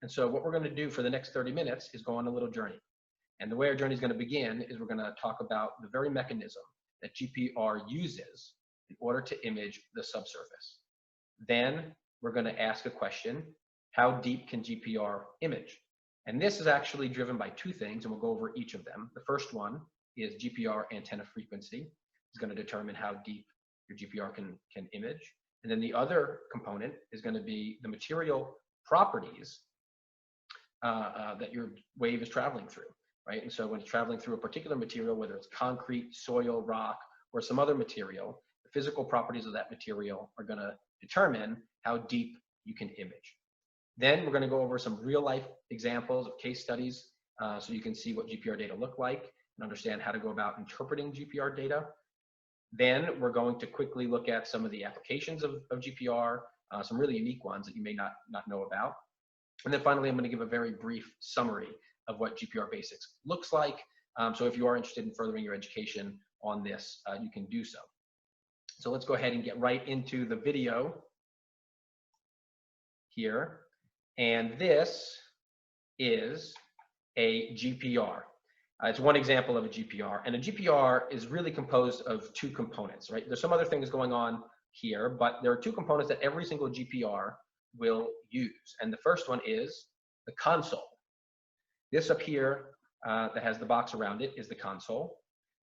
And so what we're going to do for the next 30 minutes is go on a little journey. And the way our journey is going to begin is we're going to talk about the very mechanism that GPR uses in order to image the subsurface. Then we're going to ask a question: how deep can GPR image? And this is actually driven by two things, and we'll go over each of them. The first one is GPR antenna frequency. It's going to determine how deep your GPR can image. And then the other component is going to be the material properties that your wave is traveling through, right? And so when it's traveling through a particular material, whether it's concrete, soil, rock, or some other material, the physical properties of that material are going to determine how deep you can image. Then we're going to go over some real life examples of case studies so you can see what GPR data look like and understand how to go about interpreting GPR data. Then we're going to quickly look at some of the applications of GPR, some really unique ones that you may not know about. And then finally, I'm going to give a very brief summary of what GPR Basics looks like. So if you are interested in furthering your education on this, you can do so. So let's go ahead and get right into the video here. And this is a GPR. It's one example of a GPR. And a GPR is really composed of two components, right? There's some other things going on here, but there are two components that every single GPR will use. And the first one is the console. This up here that has the box around it is the console.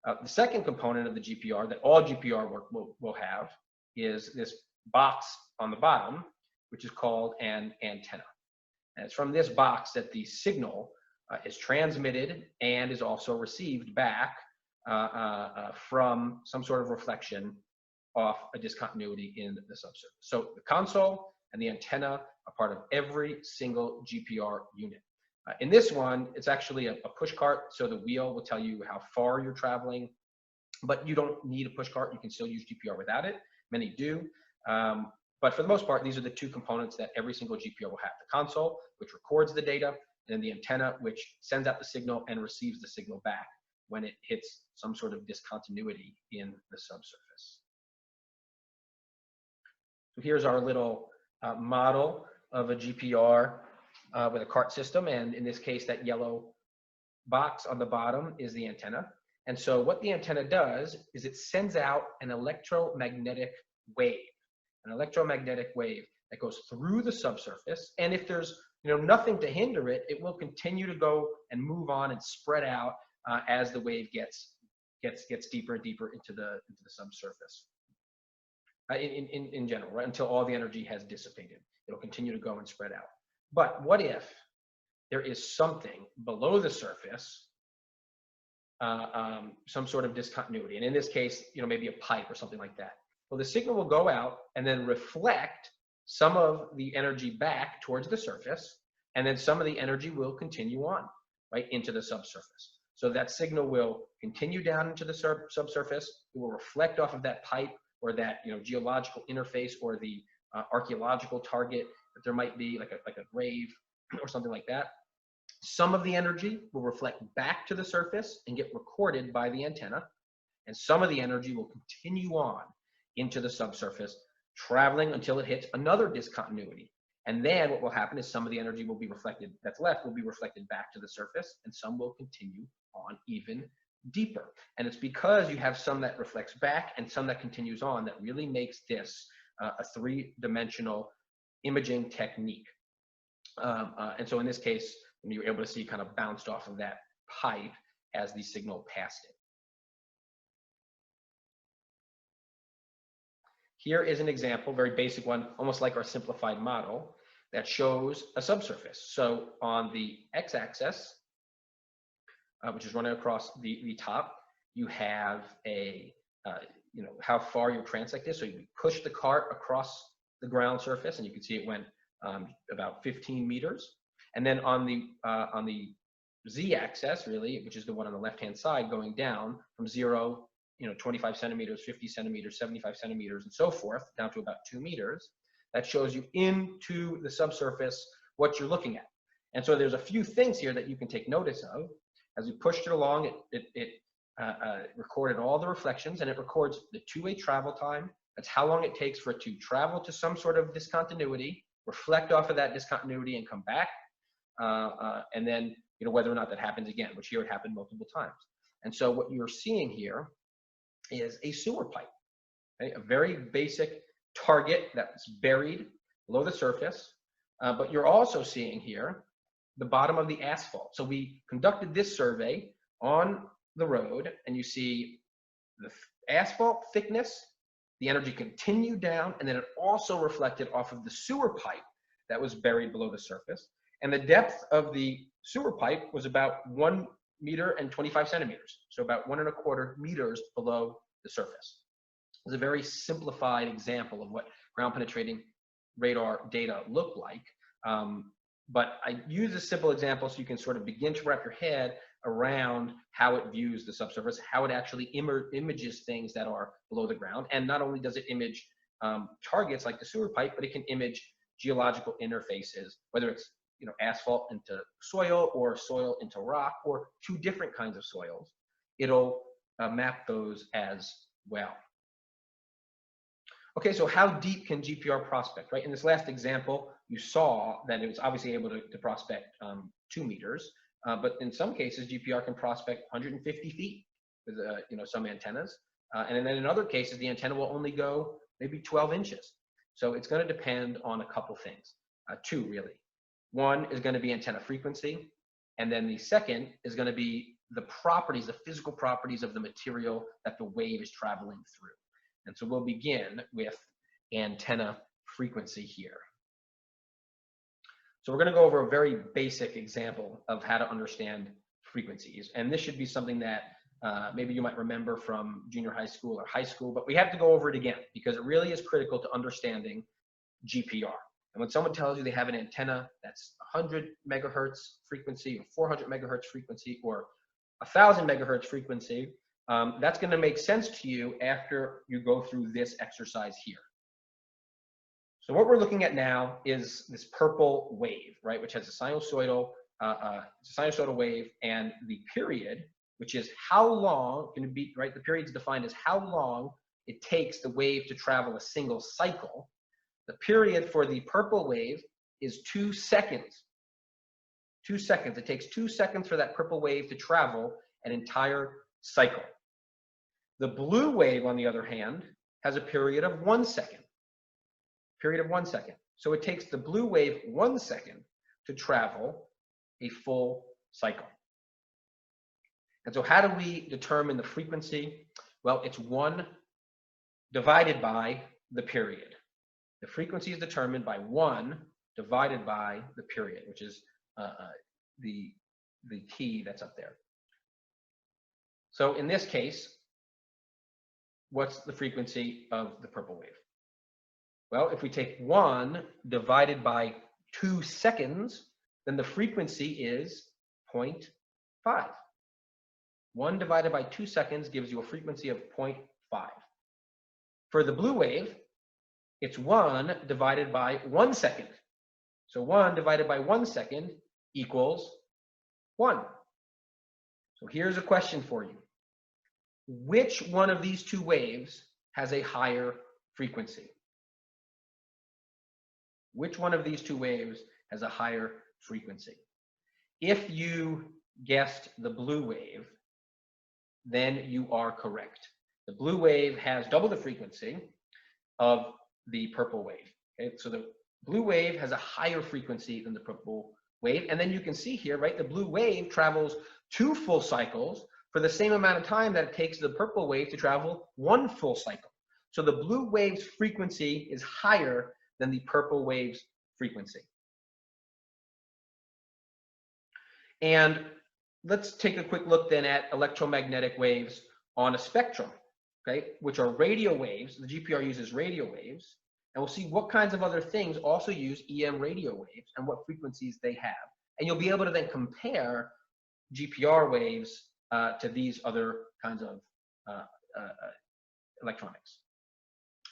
The second component of the GPR that all GPR work will have is this box on the bottom, which is called an antenna. And it's from this box that the signal is transmitted and is also received back from some sort of reflection off a discontinuity in the subsurface. So the console and the antenna are part of every single GPR unit. In this one, it's actually a push cart, so the wheel will tell you how far you're traveling, but you don't need a push cart. You can still use GPR without it. Many do. But for the most part, these are the two components that every single GPR will have: the console, which records the data, and then the antenna, which sends out the signal and receives the signal back when it hits some sort of discontinuity in the subsurface. So here's our little model of a GPR with a cart system, and in this case, that yellow box on the bottom is the antenna. And so what the antenna does is it sends out an electromagnetic wave. An electromagnetic wave that goes through the subsurface, and if there's nothing to hinder it, it will continue to go and move on and spread out as the wave gets deeper and deeper into the subsurface. In general, right, until all the energy has dissipated, it'll continue to go and spread out. But what if there is something below the surface, some sort of discontinuity, and in this case, maybe a pipe or something like that? Well, the signal will go out and then reflect some of the energy back towards the surface, and then some of the energy will continue on, right, into the subsurface. So that signal will continue down into the subsurface. It will reflect off of that pipe or that geological interface or the archaeological target that there might be, like a grave or something like that. Some of the energy will reflect back to the surface and get recorded by the antenna, and some of the energy will continue on into the subsurface, traveling until it hits another discontinuity. And then what will happen is some of the energy will be reflected, that's left will be reflected back to the surface, and some will continue on even deeper. And it's because you have some that reflects back and some that continues on that really makes this a three-dimensional imaging technique. And so in this case, you're able to see kind of bounced off of that pipe as the signal passed it. Here is an example, very basic one, almost like our simplified model, that shows a subsurface. So on the x-axis, which is running across the top, you have how far your transect is. So you push the cart across the ground surface, and you can see it went about 15 meters. And then on the z-axis, really, which is the one on the left-hand side, going down from 0, 25 centimeters, 50 centimeters, 75 centimeters, and so forth, down to about 2 meters. That shows you into the subsurface what you're looking at. And so there's a few things here that you can take notice of. As we pushed it along, it recorded all the reflections, and it records the two-way travel time. That's how long it takes for it to travel to some sort of discontinuity, reflect off of that discontinuity, and come back. and then whether or not that happens again, which here it happened multiple times. And so what you're seeing here is a sewer pipe, okay? A very basic target that's buried below the surface, but you're also seeing here the bottom of the asphalt. So we conducted this survey on the road, and you see the asphalt thickness, the energy continued down, and then it also reflected off of the sewer pipe that was buried below the surface. And the depth of the sewer pipe was about 1 meter and 25 centimeters, so about 1¼ meters below the surface. It's a very simplified example of what ground penetrating radar data look like. But I use a simple example so you can sort of begin to wrap your head around how it views the subsurface, how it actually images things that are below the ground. And not only does it image targets like the sewer pipe, but it can image geological interfaces, whether it's asphalt into soil or soil into rock or two different kinds of soils. It'll map those as well. Okay, so how deep can GPR prospect, right? In this last example, you saw that it was obviously able to prospect 2 meters, but in some cases, GPR can prospect 150 feet with some antennas. And then in other cases, the antenna will only go maybe 12 inches. So it's going to depend on a couple things, two really. One is going to be antenna frequency, and then the second is going to be the properties, the physical properties of the material that the wave is traveling through. And so we'll begin with antenna frequency here. So we're going to go over a very basic example of how to understand frequencies. And this should be something that maybe you might remember from junior high school or high school, but we have to go over it again because it really is critical to understanding GPR. And when someone tells you they have an antenna that's 100 megahertz frequency or 400 megahertz frequency or 1,000 megahertz frequency, that's going to make sense to you after you go through this exercise here. So what we're looking at now is this purple wave, right, which has a sinusoidal wave, and the period, which is how long can it be, right? The period is defined as how long it takes the wave to travel a single cycle. The period for the purple wave is 2 seconds. 2 seconds. It takes 2 seconds for that purple wave to travel an entire cycle. The blue wave, on the other hand, has a period of 1 second. Period of 1 second. So it takes the blue wave 1 second to travel a full cycle. And so how do we determine the frequency? Well, it's 1 divided by the period. The frequency is determined by 1 divided by the period, which is the key that's up there. So in this case, what's the frequency of the purple wave? Well, if we take 1 divided by 2 seconds, then the frequency is 0.5. 1 divided by 2 seconds gives you a frequency of 0.5. For the blue wave, it's 1 divided by 1 second. So 1 divided by 1 second equals 1. So here's a question for you. Which one of these two waves has a higher frequency? Which one of these two waves has a higher frequency? If you guessed the blue wave, then you are correct. The blue wave has double the frequency of the purple wave. Okay, so the blue wave has a higher frequency than the purple wave. And then you can see here, right, the blue wave travels 2 full cycles for the same amount of time that it takes the purple wave to travel 1 full cycle. So the blue wave's frequency is higher than the purple wave's frequency. And let's take a quick look then at electromagnetic waves on a spectrum, okay, which are radio waves. The GPR uses radio waves, and we'll see what kinds of other things also use EM radio waves and what frequencies they have. And you'll be able to then compare GPR waves to these other kinds of electronics.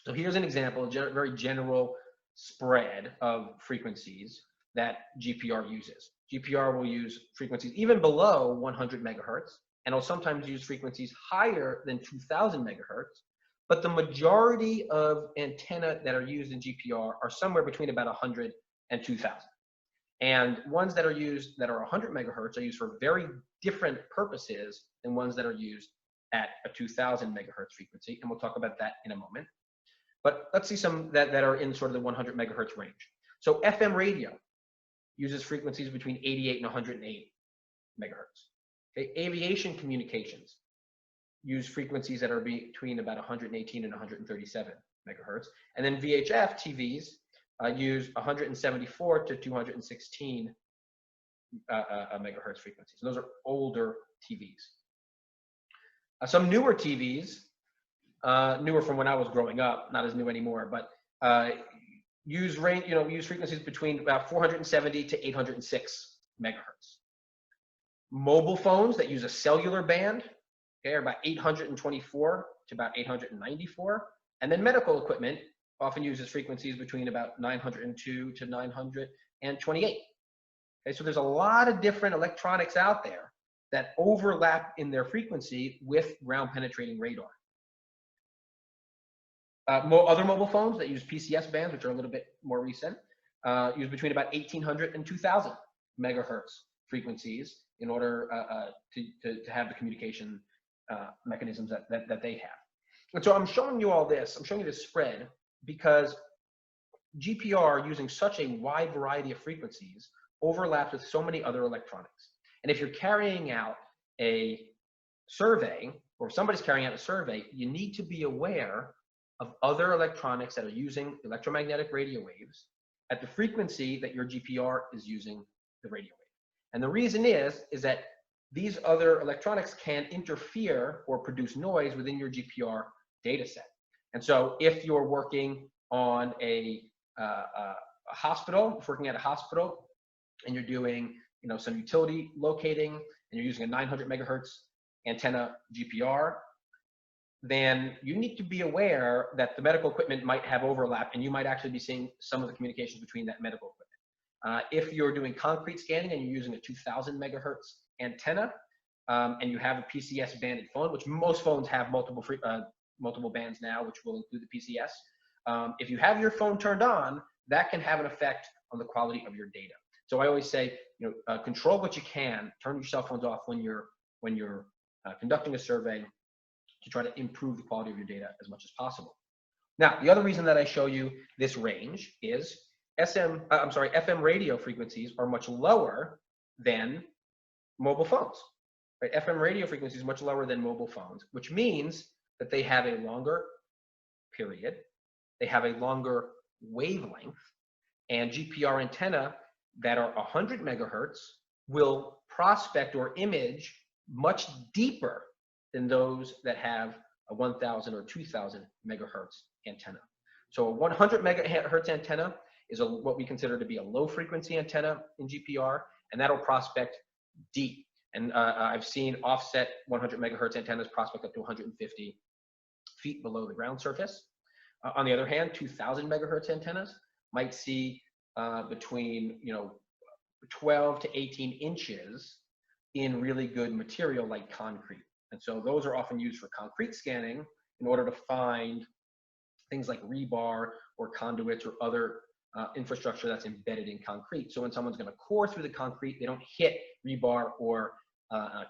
So here's an example, a very general spread of frequencies that GPR uses. GPR will use frequencies even below 100 megahertz, and it'll sometimes use frequencies higher than 2000 megahertz, but the majority of antenna that are used in GPR are somewhere between about 100 and 2000. And ones that are used that are 100 megahertz are used for very different purposes than ones that are used at a 2000 megahertz frequency. And we'll talk about that in a moment. But let's see some that are in sort of the 100 megahertz range. So FM radio uses frequencies between 88 and 108 megahertz. Okay, aviation communications use frequencies that are between about 118 and 137 megahertz. And then VHF TVs use 174 to 216 megahertz frequencies. And those are older TVs. Some newer TVs, newer from when I was growing up, not as new anymore, but use frequencies between about 470 to 806 megahertz. Mobile phones that use a cellular band, okay, are about 824 to about 894. And then medical equipment often uses frequencies between about 902 to 928. Okay, so there's a lot of different electronics out there that overlap in their frequency with ground penetrating radar. Other mobile phones that use PCS bands, which are a little bit more recent, use between about 1800 and 2000 megahertz frequencies in order to have the communication mechanisms that they have. And so I'm showing you all this, I'm showing you this spread because GPR, using such a wide variety of frequencies, overlaps with so many other electronics. And if you're carrying out a survey, or if somebody's carrying out a survey, you need to be aware of other electronics that are using electromagnetic radio waves at the frequency that your GPR is using the radio wave. And the reason is that these other electronics can interfere or produce noise within your GPR data set. And so if you're working on a hospital, working at a hospital, and you're doing some utility locating, and you're using a 900 megahertz antenna GPR, then you need to be aware that the medical equipment might have overlap, and you might actually be seeing some of the communications between that medical equipment. If you're doing concrete scanning and you're using a 2000 megahertz antenna, and you have a PCS banded phone, which most phones have multiple bands now, which will include the PCS. If you have your phone turned on, that can have an effect on the quality of your data. So I always say, control what you can, turn your cell phones off when you're conducting a survey to try to improve the quality of your data as much as possible. Now, the other reason that I show you this range is FM radio frequencies are much lower than mobile phones. Right? FM radio frequencies are much lower than mobile phones, which means that they have a longer period, they have a longer wavelength, and GPR antenna that are 100 megahertz will prospect or image much deeper than those that have a 1000 or 2000 megahertz antenna. So a 100 megahertz antenna is what we consider to be a low frequency antenna in GPR, and that'll prospect deep. And I've seen offset 100 megahertz antennas prospect up to 150 feet below the ground surface. On the other hand, 2000 megahertz antennas might see between 12 to 18 inches in really good material like concrete. And so those are often used for concrete scanning in order to find things like rebar or conduits or other infrastructure that's embedded in concrete. So when someone's going to core through the concrete, they don't hit rebar or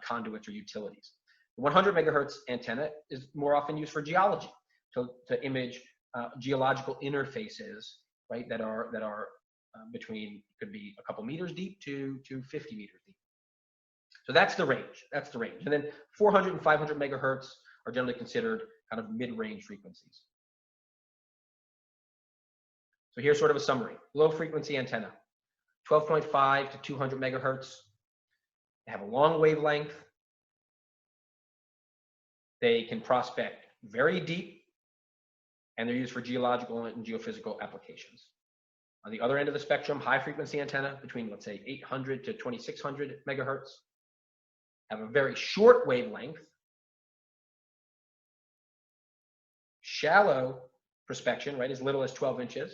conduits or utilities. The 100 megahertz antenna is more often used for geology, to image geological interfaces, right, that are between, could be a couple meters deep to 50 meters deep. So that's the range. That's the range. And then 400 and 500 megahertz are generally considered kind of mid-range frequencies. So here's sort of a summary. Low frequency antenna, 12.5 to 200 megahertz. They have a long wavelength. They can prospect very deep, and they're used for geological and geophysical applications. On the other end of the spectrum, high frequency antenna between, let's say, 800 to 2600 megahertz, have a very short wavelength, shallow prospection, right, as little as 12 inches,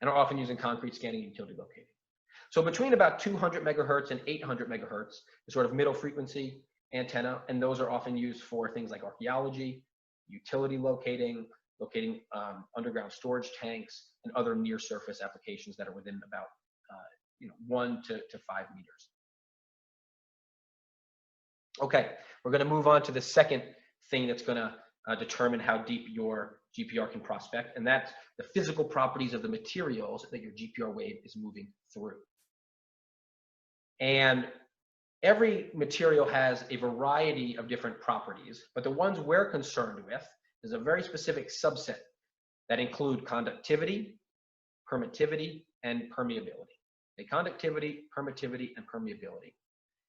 and are often used in concrete scanning and utility locating. So between about 200 megahertz and 800 megahertz is sort of middle frequency antenna, and those are often used for things like archaeology, utility locating underground storage tanks, and other near surface applications that are within about 1 to 5 meters. Okay, we're going to move on to the second thing that's going to determine how deep your GPR can prospect, and that's the physical properties of the materials that your GPR wave is moving through. And every material has a variety of different properties, but the ones we're concerned with is a very specific subset that include conductivity, permittivity, and permeability. Okay, conductivity, permittivity, and permeability.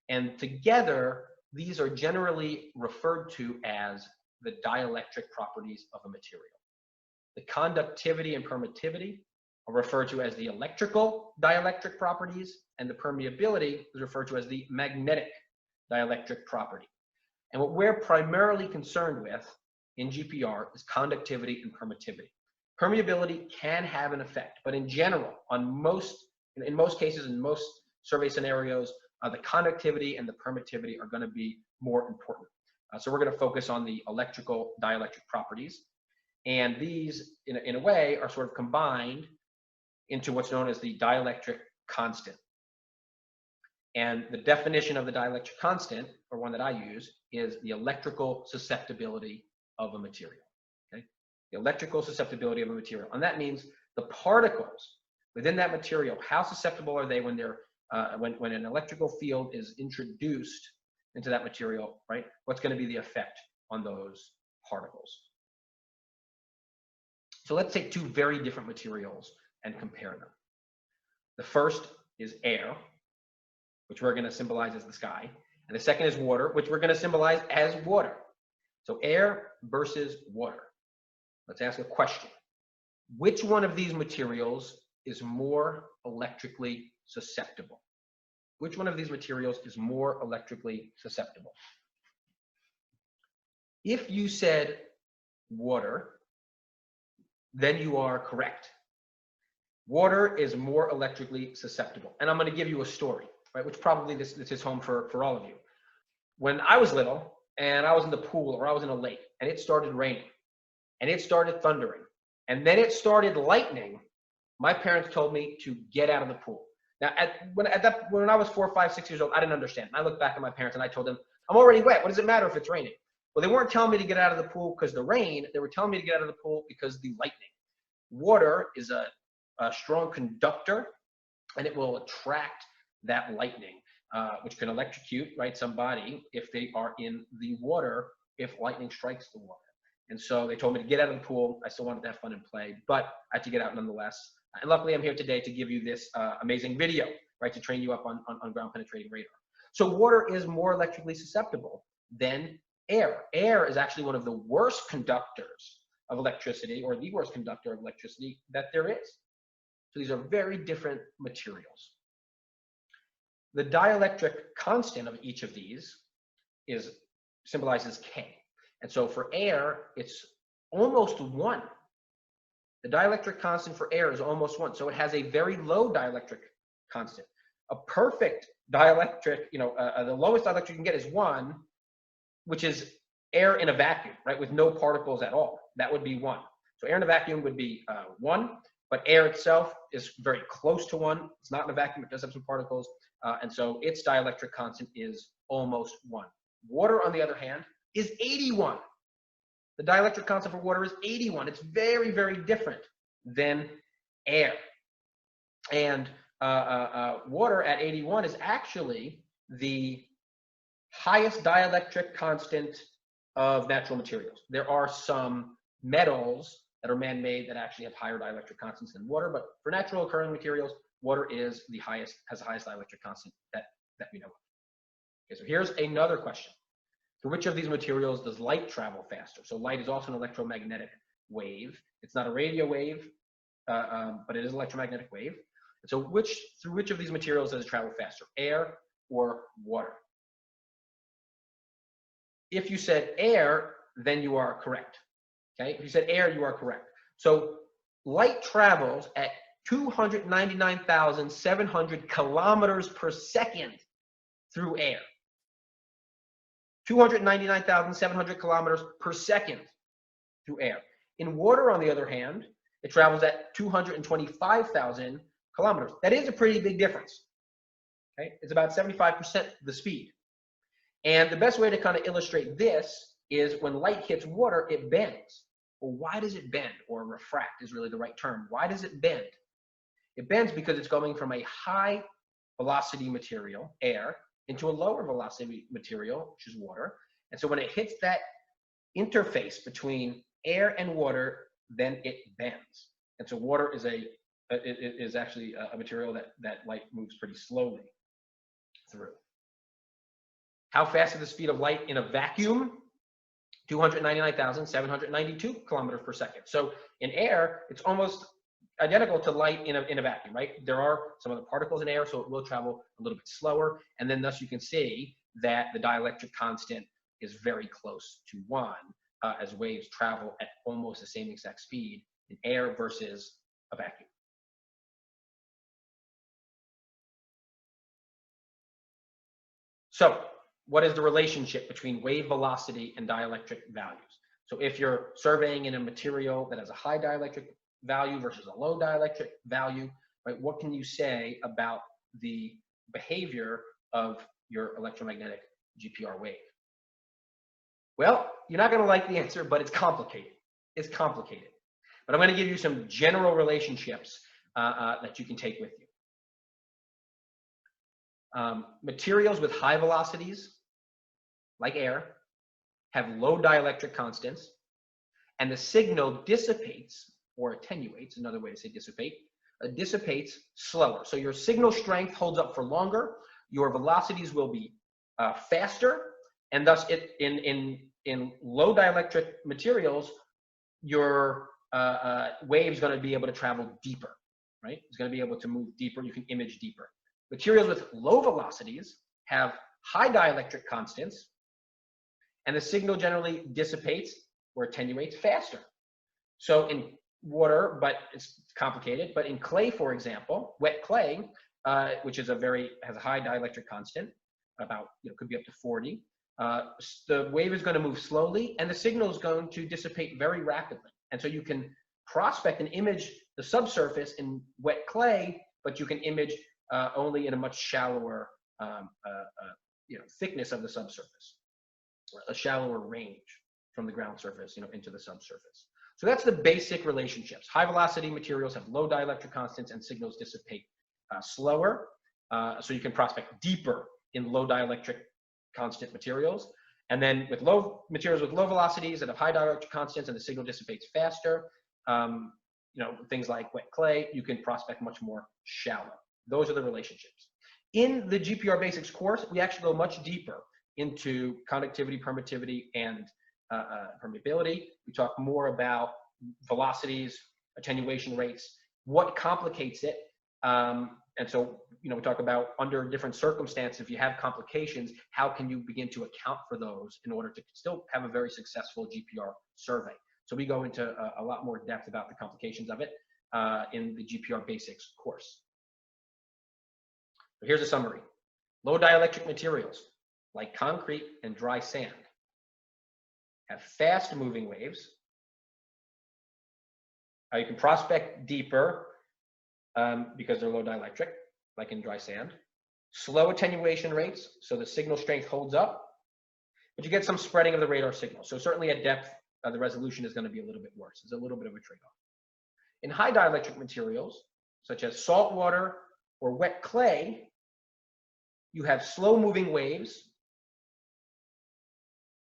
And together, these are generally referred to as the dielectric properties of a material. The conductivity and permittivity are referred to as the electrical dielectric properties, and the permeability is referred to as the magnetic dielectric property. And what we're primarily concerned with in GPR is conductivity and permittivity. Permeability can have an effect, but in general, in most cases, in most survey scenarios, the conductivity and the permittivity are going to be more important. So we're going to focus on the electrical dielectric properties. And these, in a way, are sort of combined into what's known as the dielectric constant. And the definition of the dielectric constant, or one that I use, is the electrical susceptibility of a material. Okay? The electrical susceptibility of a material. And that means the particles within that material, how susceptible are they when they're when an electrical field is introduced into that material, right? What's going to be the effect on those particles? So let's take two very different materials and compare them. The first is air, which we're going to symbolize as the sky. And the second is water, which we're going to symbolize as water. So air versus water. Let's ask a question. Which one of these materials is more electrically susceptible? Which one of these materials is more electrically susceptible? If you said water, then you are correct. Water is more electrically susceptible. And I'm going to give you a story, right? Which probably this is home for all of you. When I was little and I was in the pool or I was in a lake and it started raining and it started thundering and then it started lightning, my parents told me to get out of the pool. Now, when I was 4, 5, 6 years old, I didn't understand. I looked back at my parents and I told them, I'm already wet. What does it matter if it's raining? Well, they weren't telling me to get out of the pool because the rain. They were telling me to get out of the pool because the lightning. Water is a strong conductor, and it will attract that lightning, which can electrocute, right, somebody if they are in the water, if lightning strikes the water. And so they told me to get out of the pool. I still wanted to have fun and play, but I had to get out nonetheless. And luckily, I'm here today to give you this amazing video, right, to train you up on ground penetrating radar. So water is more electrically susceptible than air. Air is actually one of the worst conductors of electricity, or the worst conductor of electricity that there is. So these are very different materials. The dielectric constant of each of these symbolizes K. And so for air, it's almost 1. The dielectric constant for air is almost 1. So it has a very low dielectric constant. A perfect dielectric, the lowest dielectric you can get is 1, which is air in a vacuum, right, with no particles at all. That would be 1. So air in a vacuum would be 1, but air itself is very close to 1. It's not in a vacuum. It does have some particles. And so its dielectric constant is almost 1. Water, on the other hand, is 81. The dielectric constant for water is 81. It's very, very different than air. And water at 81 is actually the highest dielectric constant of natural materials. There are some metals that are man-made that actually have higher dielectric constants than water, but for natural occurring materials, water is has the highest dielectric constant that we know of. Okay, so here's another question. Through which of these materials does light travel faster? So light is also an electromagnetic wave. It's not a radio wave, but it is an electromagnetic wave. And so through which of these materials does it travel faster, air or water? If you said air, then you are correct. Okay, if you said air, you are correct. So light travels at 299,700 kilometers per second through air. 299,700 kilometers per second through air. In water, on the other hand, it travels at 225,000 kilometers. That is a pretty big difference. Okay? It's about 75% the speed. And the best way to kind of illustrate this is when light hits water, it bends. Well, why does it bend? Or refract is really the right term. Why does it bend? It bends because it's going from a high velocity material, air, into a lower velocity material, which is water. And so when it hits that interface between air and water, then it bends. And so water is actually a material that light moves pretty slowly through. How fast is the speed of light in a vacuum? 299,792 kilometers per second. So in air, it's almost identical to light in a vacuum, right? There are some other particles in air, so it will travel a little bit slower. And then thus you can see that the dielectric constant is very close to 1 as waves travel at almost the same exact speed in air versus a vacuum. So what is the relationship between wave velocity and dielectric values? So if you're surveying in a material that has a high dielectric value versus a low dielectric value, right, what can you say about the behavior of your electromagnetic GPR wave? Well, you're not going to like the answer, but it's complicated. It's complicated. But I'm going to give you some general relationships that you can take with you. Materials with high velocities, like air, have low dielectric constants, and the signal dissipates or attenuates, another way to say dissipate, dissipates slower. So your signal strength holds up for longer, your velocities will be faster, and thus in low dielectric materials, your wave is going to be able to travel deeper, right? It's going to be able to move deeper, you can image deeper. Materials with low velocities have high dielectric constants, and the signal generally dissipates or attenuates faster. So in water, but it's complicated, but in clay, for example, wet clay, which has a high dielectric constant, about, could be up to 40, the wave is going to move slowly, and the signal is going to dissipate very rapidly. And so you can prospect and image the subsurface in wet clay, but you can image only in a much shallower thickness of the subsurface, a shallower range from the ground surface into the subsurface. So that's the basic relationships. High velocity materials have low dielectric constants and signals dissipate slower. So you can prospect deeper in low dielectric constant materials. And then with materials with low velocities that have high dielectric constants and the signal dissipates faster, things like wet clay, you can prospect much more shallow. Those are the relationships. In the GPR Basics course, we actually go much deeper into conductivity, permittivity, and permeability. We talk more about velocities, attenuation rates, what complicates it. And so, we talk about under different circumstances, if you have complications, how can you begin to account for those in order to still have a very successful GPR survey? So we go into a lot more depth about the complications of it in the GPR Basics course. So here's a summary. Low dielectric materials, like concrete and dry sand, have fast moving waves. You can prospect deeper because they're low dielectric, like in dry sand. Slow attenuation rates, so the signal strength holds up, but you get some spreading of the radar signal. So certainly at depth, the resolution is going to be a little bit worse. It's a little bit of a trade-off. In high dielectric materials, such as salt water or wet clay, you have slow moving waves.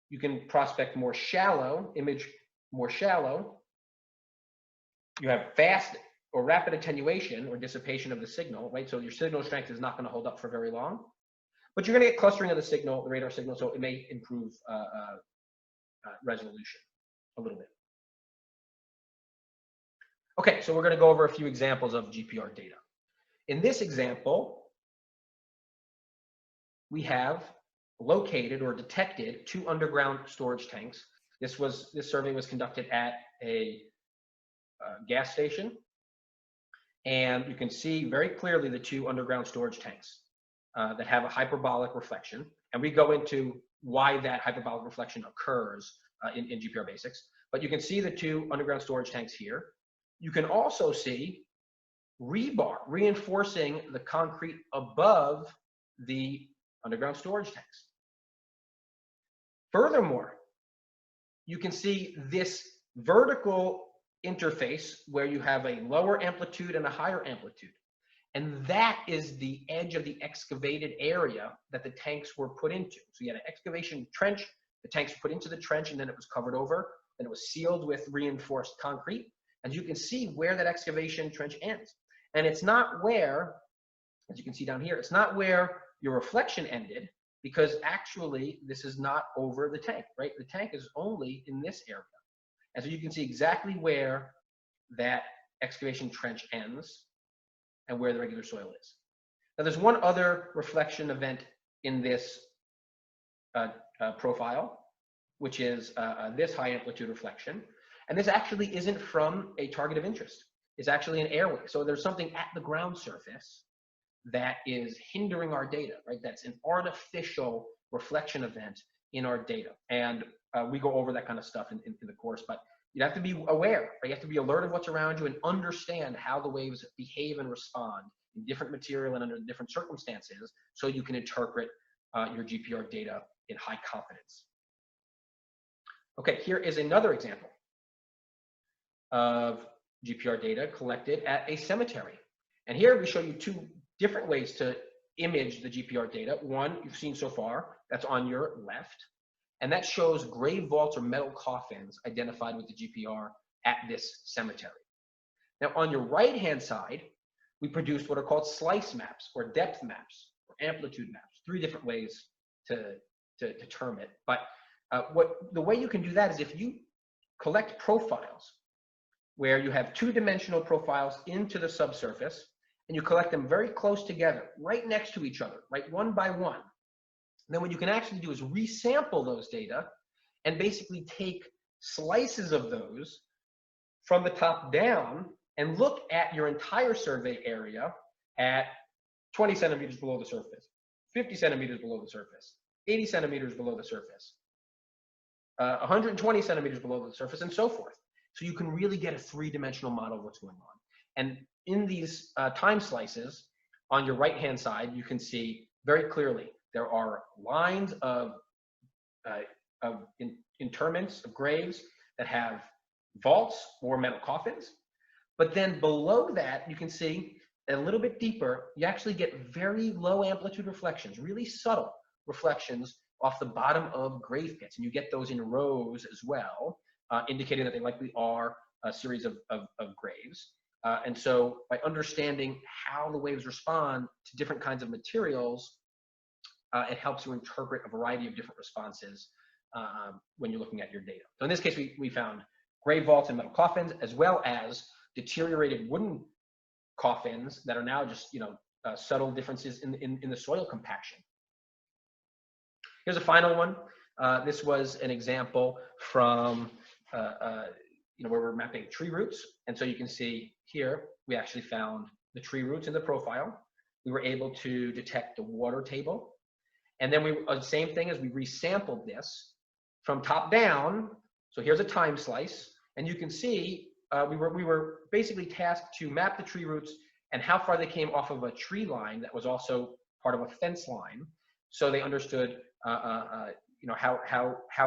You can prospect more shallow, image more shallow. You have fast or rapid attenuation or dissipation of the signal, right? So your signal strength is not going to hold up for very long, but you're going to get clustering of the signal, the radar signal, so it may improve resolution a little bit. Okay, so we're going to go over a few examples of GPR data. In this example, we have located or detected 2 underground storage tanks. This survey was conducted at a gas station, and you can see very clearly the 2 underground storage tanks that have a hyperbolic reflection, and we go into why that hyperbolic reflection occurs in GPR Basics. But you can see the 2 underground storage tanks here. You can also see rebar reinforcing the concrete above the underground storage tanks. Furthermore, you can see this vertical interface where you have a lower amplitude and a higher amplitude. And that is the edge of the excavated area that the tanks were put into. So you had an excavation trench, the tanks were put into the trench, and then it was covered over, then it was sealed with reinforced concrete. And you can see where that excavation trench ends. And it's not where, as you can see down here, it's not where your reflection ended, because actually this is not over the tank, right? The tank is only in this area. And so you can see exactly where that excavation trench ends and where the regular soil is. Now there's one other reflection event in this profile, which is this high amplitude reflection. And this actually isn't from a target of interest. It's actually an airway. So there's something at the ground surface that is hindering our data, right? That's an artificial reflection event in our data. And we go over that kind of stuff in the course, but you have to be aware, right? You have to be alert of what's around you and understand how the waves behave and respond in different material and under different circumstances, so you can interpret your GPR data in high confidence. Okay, here is another example of GPR data collected at a cemetery. And here we show you two different ways to image the GPR data. One you've seen so far, that's on your left. And that shows grave vaults or metal coffins identified with the GPR at this cemetery. Now on your right-hand side, we produced what are called slice maps or depth maps or amplitude maps, three different ways to term it. But the way you can do that is if you collect profiles where you have two-dimensional profiles into the subsurface, and you collect them very close together, right next to each other, right, one by one. Then what you can actually do is resample those data and basically take slices of those from the top down and look at your entire survey area at 20 centimeters below the surface, 50 centimeters below the surface, 80 centimeters below the surface, 120 centimeters below the surface, and so forth. So you can really get a three-dimensional model of what's going on. And in these time slices, on your right-hand side, you can see very clearly there are lines of interments, of graves that have vaults or metal coffins. But then below that, you can see a little bit deeper, you actually get very low amplitude reflections, really subtle reflections off the bottom of grave pits. And you get those in rows as well, indicating that they likely are a series of graves. And so by understanding how the waves respond to different kinds of materials, it helps you interpret a variety of different responses when you're looking at your data. So in this case, we found grave vaults and metal coffins, as well as deteriorated wooden coffins that are now just, subtle differences in the soil compaction. Here's a final one. This was an example from where we're mapping tree roots. And so you can see here, we actually found the tree roots in the profile. We were able to detect the water table. And then the same thing as we resampled this from top down. So here's a time slice. And you can see we were basically tasked to map the tree roots and how far they came off of a tree line that was also part of a fence line. So they understood how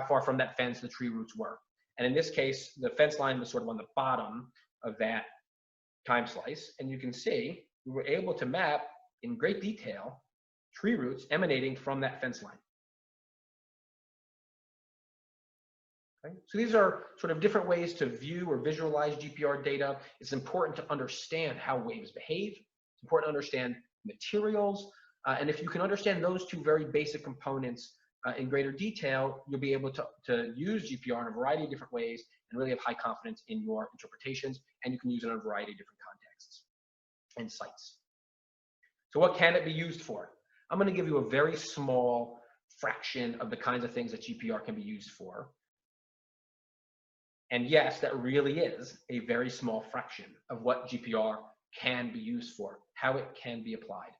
far from that fence the tree roots were. And in this case, the fence line was sort of on the bottom of that time slice. And you can see we were able to map in great detail tree roots emanating from that fence line. Okay? So these are sort of different ways to view or visualize GPR data. It's important to understand how waves behave. It's important to understand materials. And if you can understand those two very basic components in greater detail, you'll be able to use GPR in a variety of different ways and really have high confidence in your interpretations, and you can use it in a variety of different contexts and sites. So what can it be used for? I'm going to give you a very small fraction of the kinds of things that GPR can be used for. And yes, that really is a very small fraction of what GPR can be used for, how it can be applied.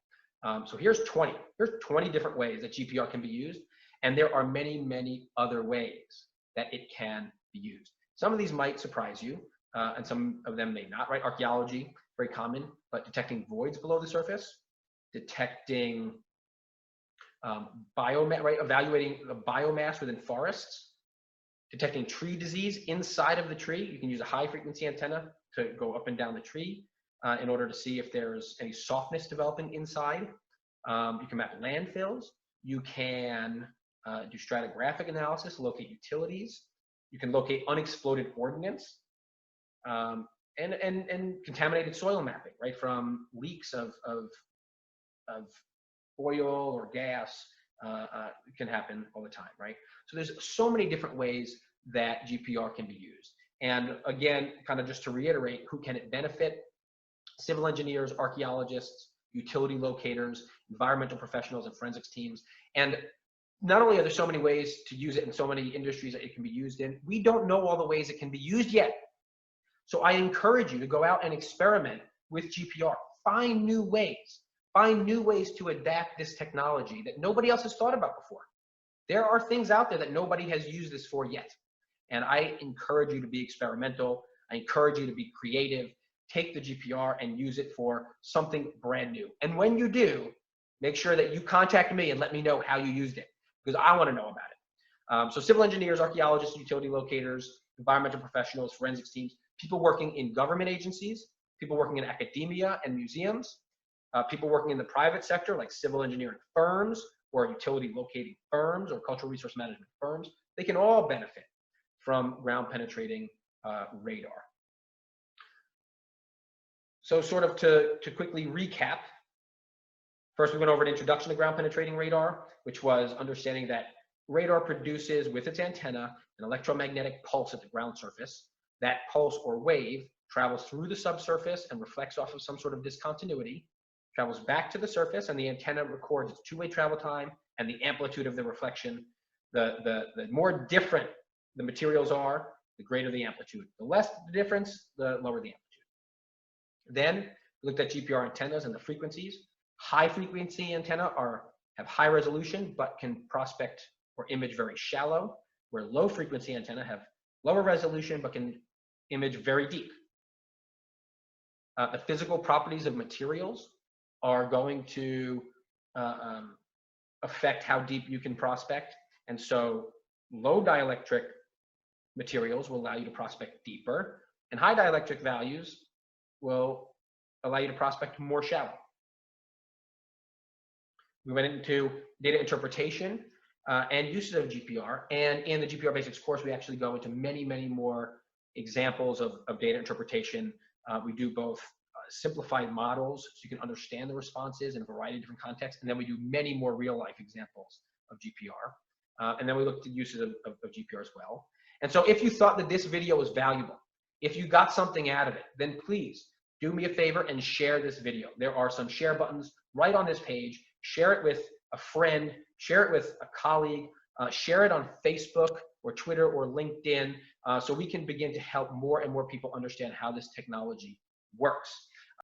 So here's 20. Here's 20 different ways that GPR can be used. And there are many, many other ways that it can be used. Some of these might surprise you. and some of them may not, right? Archaeology, very common, but detecting voids below the surface, detecting biomass, right? Evaluating the biomass within forests, detecting tree disease inside of the tree. You can use a high frequency antenna to go up and down the tree in order to see if there's any softness developing inside. You can map landfills. You can do stratigraphic analysis, locate utilities. You can locate unexploded ordnance and contaminated soil mapping, right? From leaks of oil or gas can happen all the time, right? So there's so many different ways that GPR can be used. And again, kind of just to reiterate, who can it benefit? Civil engineers, archaeologists, utility locators, environmental professionals, and forensics teams. And not only are there so many ways to use it in so many industries that it can be used in, we don't know all the ways it can be used yet. So I encourage you to go out and experiment with GPR. Find new ways to adapt this technology that nobody else has thought about before. There are things out there that nobody has used this for yet. And I encourage you to be experimental. I encourage you to be creative. Take the GPR and use it for something brand new. And when you do, make sure that you contact me and let me know how you used it, because I want to know about it. So civil engineers, archaeologists, utility locators, environmental professionals, forensics teams, people working in government agencies, people working in academia and museums, people working in the private sector like civil engineering firms or utility locating firms or cultural resource management firms, they can all benefit from ground penetrating radar. So sort of to quickly recap, first we went over an introduction to ground penetrating radar, which was understanding that radar produces with its antenna an electromagnetic pulse at the ground surface. That pulse or wave travels through the subsurface and reflects off of some sort of discontinuity, travels back to the surface, and the antenna records its two-way travel time and the amplitude of the reflection. The more different the materials are, the greater the amplitude. The less the difference, the lower the amplitude. Then we looked at GPR antennas and the frequencies. High frequency antenna have high resolution, but can prospect or image very shallow, where low frequency antenna have lower resolution, but can image very deep. The physical properties of materials are going to affect how deep you can prospect. And so low dielectric materials will allow you to prospect deeper, and high dielectric values will allow you to prospect more shallow. We went into data interpretation and uses of GPR, and in the GPR Basics course, we actually go into many, many more examples of data interpretation. We do both simplified models so you can understand the responses in a variety of different contexts, and then we do many more real-life examples of GPR. And then we looked at uses of GPR as well. And so if you thought that this video was valuable, if you got something out of it, then please do me a favor and share this video. There are some share buttons right on this page. Share it with a friend, share it with a colleague, share it on Facebook or Twitter or LinkedIn so we can begin to help more and more people understand how this technology works.